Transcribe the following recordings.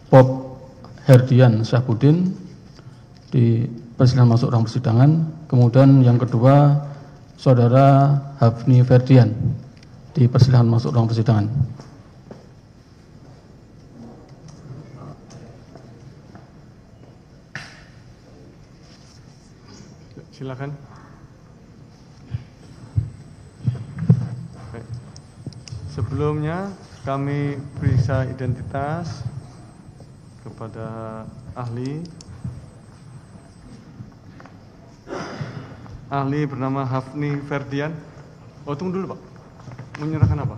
Bob Herdian Syahbudin di persidangan masuk ruang persidangan. Kemudian yang kedua Saudara Hafni Ferdian di persidangan masuk ruang persidangan. Silakan. Sebelumnya kami periksa identitas kepada ahli. Ahli bernama Hafni Ferdian. Oh, tunggu dulu Pak. Menyerahkan apa?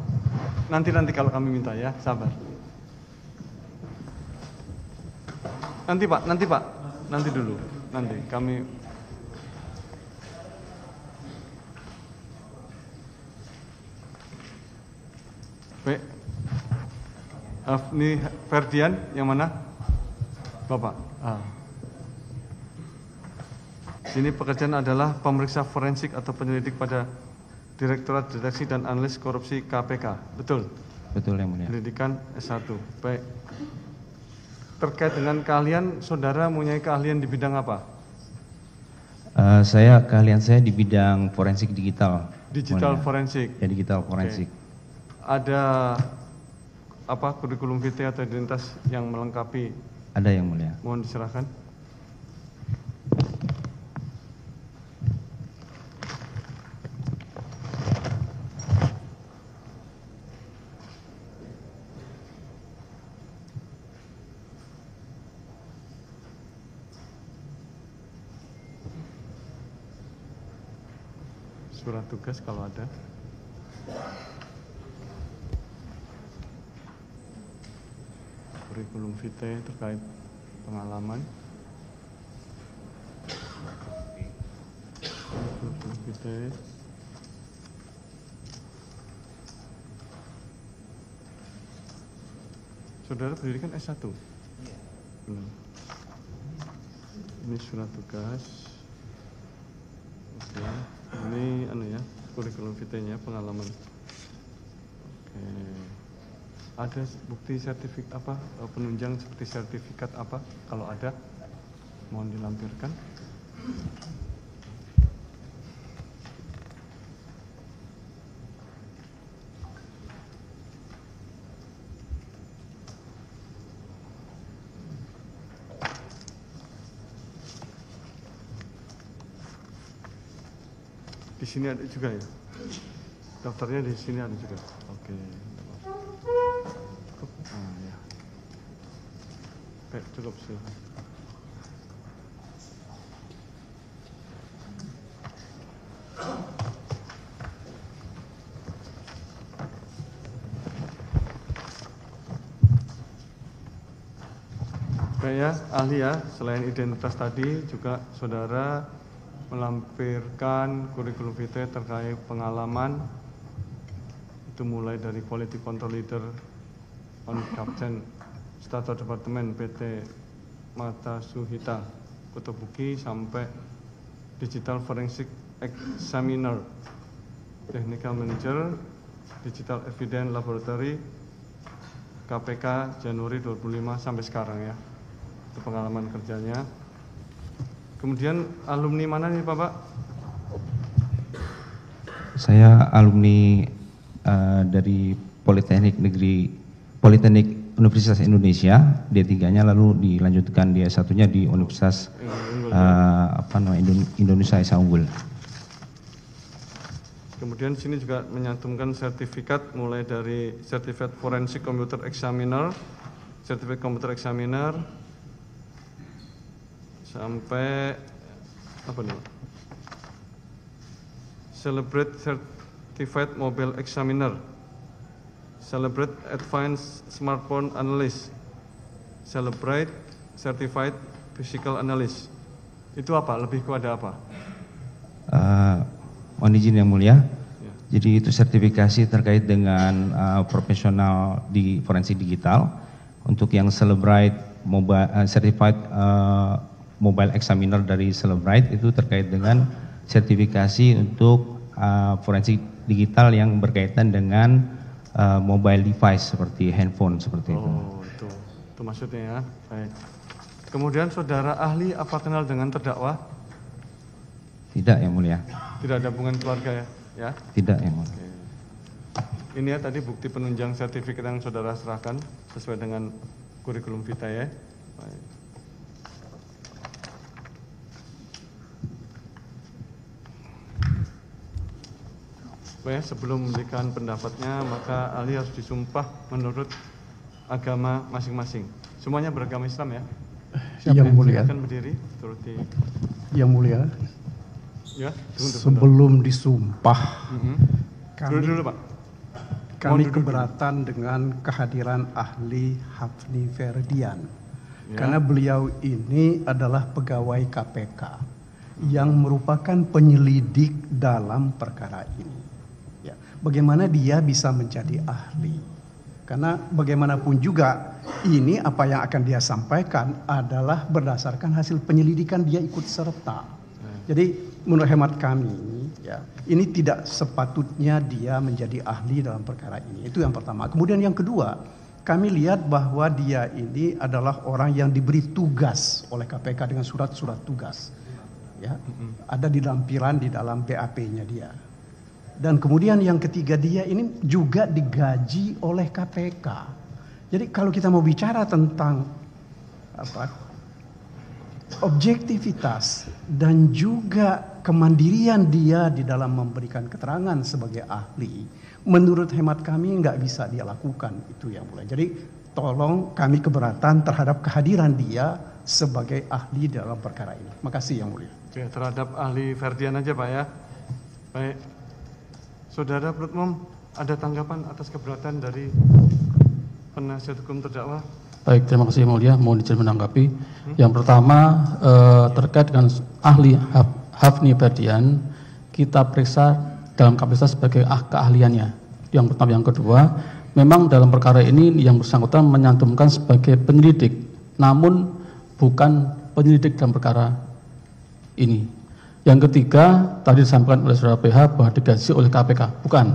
Nanti kalau kami minta ya, sabar. Nanti Pak. Nanti dulu. Nanti kami. Baik. Hafni Ferdian yang mana? Bapak. Sini pekerjaan adalah pemeriksa forensik atau penyelidik pada Direktorat Deteksi dan Analis Korupsi KPK. Betul? Betul yang mulia. Pendidikan S1. Baik. Terkait dengan keahlian, saudara mempunyai keahlian di bidang apa? Keahlian saya di bidang forensik digital. Digital forensik. Ya, digital forensik. Okay. Ada apa kurikulum vitae atau identitas yang melengkapi? Ada yang mulia. Mohon diserahkan. Surat tugas kalau ada. Kurikulum vitae terkait pengalaman. Kurikulum vitae. Saudara pendidikan S1? Iya. Ini surat tugas. Oke. Ini kurikulum vitae-nya, pengalaman. Oke. Ada bukti sertifikat apa, penunjang seperti sertifikat apa? Kalau ada, mohon dilampirkan. Di sini ada juga ya? Daftarnya di sini ada juga. Oke. Ya. Baik, cukup silakan. Baik ya, ahli ya, selain identitas tadi juga saudara melampirkan kurikulum vitae terkait pengalaman itu mulai dari Quality Control Leader on Captain Stator Departemen PT Mata Suhita Kotobuki sampai Digital Forensic Examiner Technical Manager Digital Evidence Laboratory KPK Januari 25 sampai sekarang ya, itu pengalaman kerjanya. Kemudian alumni mana nih Bapak? Saya alumni dari Politeknik Universitas Indonesia, D3-nya lalu dilanjutkan di S1-nya di Universitas Indonesia Esa Unggul. Kemudian sini juga menyantumkan sertifikat mulai dari Certified Forensic Computer Examiner, Certified Computer Examiner sampai apa nih? Celebrate Certified Mobile Examiner, Celebrate Advanced Smartphone Analyst, Celebrate Certified Physical Analyst. Itu apa? Lebih kepada apa? Mohon izin yang mulia. Ya. Jadi itu sertifikasi terkait dengan profesional di forensik digital. Untuk yang Celebrate Certified Mobile Examiner dari Celebrite itu terkait dengan sertifikasi untuk forensik digital yang berkaitan dengan mobile device seperti handphone seperti itu. Oh, itu Itu maksudnya ya. Baik. Kemudian saudara ahli apa kenal dengan terdakwa? Tidak, Yang Mulia. Tidak ada hubungan keluarga ya? Ya. Tidak, Yang Mulia. Oke. Ini ya tadi bukti penunjang sertifikat yang saudara serahkan sesuai dengan kurikulum vitae ya. Baik. Baik, sebelum memberikan pendapatnya maka ahli harus disumpah menurut agama masing-masing. Semuanya beragama Islam ya? Yang Mulia. Silakan berdiri, turuti. Yang Mulia, Ya, sebelum disumpah, Dulu dulu Pak. kami duduk keberatan dengan kehadiran ahli Hafni Ferdian. Ya. Karena beliau ini adalah pegawai KPK yang merupakan penyelidik dalam perkara ini. Ya, bagaimana dia bisa menjadi ahli? Karena bagaimanapun juga ini apa yang akan dia sampaikan adalah berdasarkan hasil penyelidikan dia ikut serta. Jadi menurut hemat kami, ya, ini tidak sepatutnya dia menjadi ahli dalam perkara ini. Itu yang pertama. Kemudian yang kedua, kami lihat bahwa dia ini adalah orang yang diberi tugas oleh KPK dengan surat-surat tugas. Ya, ada di lampiran di dalam BAP-nya dia. Dan kemudian yang ketiga, dia ini juga digaji oleh KPK. Jadi kalau kita mau bicara tentang objektivitas dan juga kemandirian dia di dalam memberikan keterangan sebagai ahli, menurut hemat kami nggak bisa dia lakukan itu yang mulai. Jadi tolong kami keberatan terhadap kehadiran dia sebagai ahli dalam perkara ini. Makasih yang mulia. Oke, terhadap ahli Ferdian aja Pak ya. Baik. Saudara penuntut umum, ada tanggapan atas keberatan dari penasihat hukum terdakwa? Baik, terima kasih Yang Mulia. Mohon izin menanggapi. Yang pertama terkait dengan ahli Hafni Ferdian, kita periksa dalam kapasitas sebagai keahliannya. Yang pertama, yang kedua, memang dalam perkara ini yang bersangkutan menyantumkan sebagai penyelidik, namun bukan penyelidik dalam perkara ini. Yang ketiga, tadi disampaikan oleh saudara PH bahwa digaji oleh KPK. Bukan,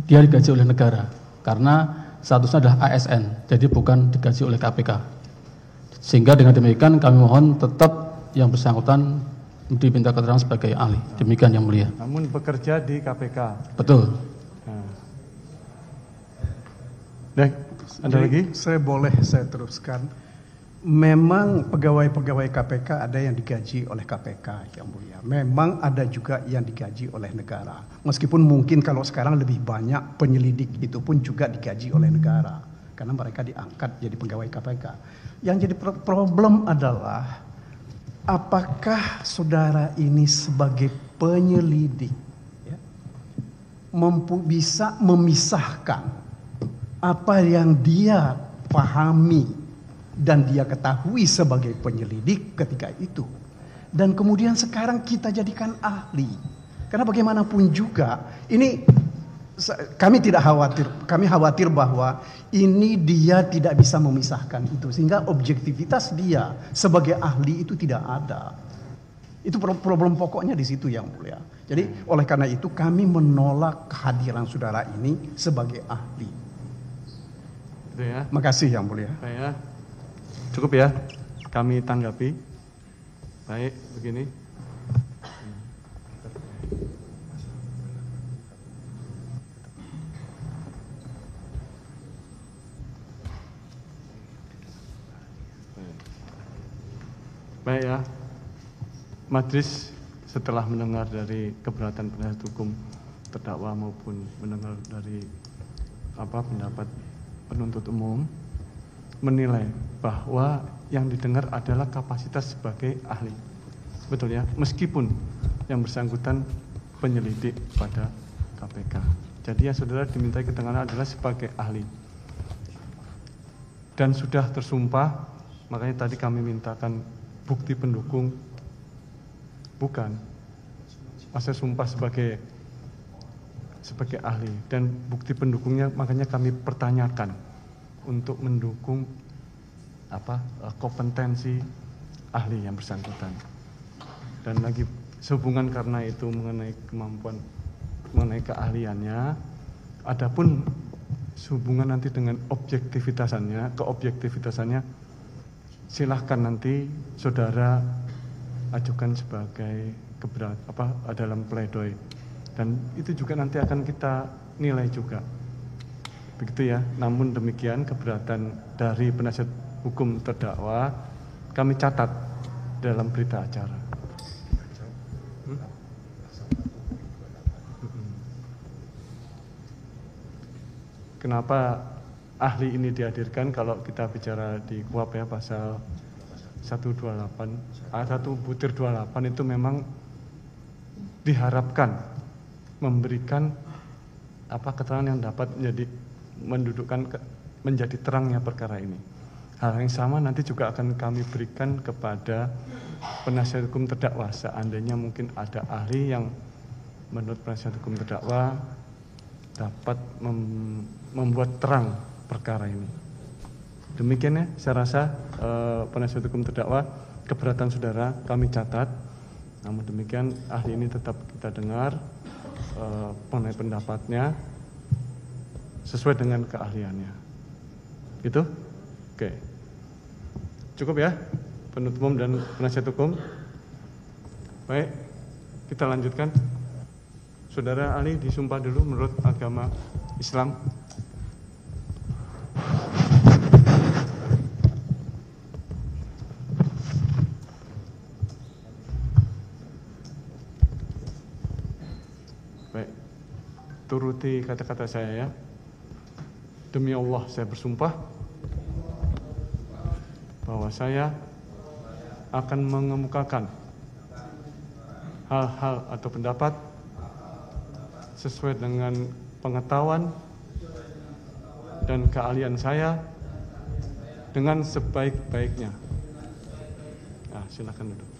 dia digaji oleh negara karena statusnya adalah ASN, jadi bukan digaji oleh KPK. Sehingga dengan demikian kami mohon tetap yang bersangkutan diminta keterangan sebagai ahli. Demikian yang mulia. Namun bekerja di KPK. Betul. Baik, ada lagi? Saya teruskan. Memang pegawai-pegawai KPK ada yang digaji oleh KPK yang mulia. Memang ada juga yang digaji oleh negara. Meskipun mungkin kalau sekarang lebih banyak penyelidik itu pun juga digaji oleh negara. Karena mereka diangkat jadi pegawai KPK. Yang jadi problem adalah apakah saudara ini sebagai penyelidik ya, bisa memisahkan apa yang dia pahami dan dia ketahui sebagai penyelidik ketika itu. Dan kemudian sekarang kita jadikan ahli. Karena bagaimanapun juga, ini kami tidak khawatir. Kami khawatir bahwa ini dia tidak bisa memisahkan itu. Sehingga objektivitas dia sebagai ahli itu tidak ada. Itu problem pokoknya di situ yang mulia. Jadi oleh karena itu kami menolak kehadiran saudara ini sebagai ahli. Itu ya. Makasih yang mulia. Baik ya. Cukup ya, kami tanggapi. Baik, begini. Baik ya, majelis setelah mendengar dari keberatan penasihat hukum terdakwa maupun mendengar dari pendapat penuntut umum, menilai bahwa yang didengar adalah kapasitas sebagai ahli. Betul ya, meskipun yang bersangkutan penyelidik pada KPK. Jadi ya saudara dimintai keterangan adalah sebagai ahli. Dan sudah tersumpah, makanya tadi kami mintakan bukti pendukung. Bukan. Masa sumpah sebagai ahli. Dan bukti pendukungnya makanya kami pertanyakan untuk mendukung kompetensi ahli yang bersangkutan. Dan lagi sehubungan karena itu mengenai kemampuan, mengenai keahliannya, adapun sehubungan nanti dengan keobjektivitasannya silahkan nanti saudara ajukan sebagai dalam pledoi, dan itu juga nanti akan kita nilai juga, begitu ya. Namun demikian keberatan dari penasihat hukum terdakwa kami catat dalam berita acara. Kenapa ahli ini dihadirkan? Kalau kita bicara di KUHP ya, pasal 128 1/28 itu memang diharapkan memberikan keterangan yang dapat menjadi terangnya perkara ini. Hal yang sama nanti juga akan kami berikan kepada penasihat hukum terdakwa seandainya mungkin ada ahli yang menurut penasihat hukum terdakwa dapat membuat terang perkara ini. Demikian ya, saya rasa penasihat hukum terdakwa, keberatan saudara kami catat. Namun demikian ahli ini tetap kita dengar mengenai pendapatnya sesuai dengan keahliannya. Gitu? Oke. Cukup ya, penuntut umum dan penasihat hukum. Baik, kita lanjutkan. Saudara ahli disumpah dulu menurut agama Islam. Baik, turuti kata-kata saya ya. Demi Allah saya bersumpah bahwa saya akan mengemukakan hal-hal atau pendapat sesuai dengan pengetahuan dan keahlian saya dengan sebaik-baiknya. Nah, silakan duduk.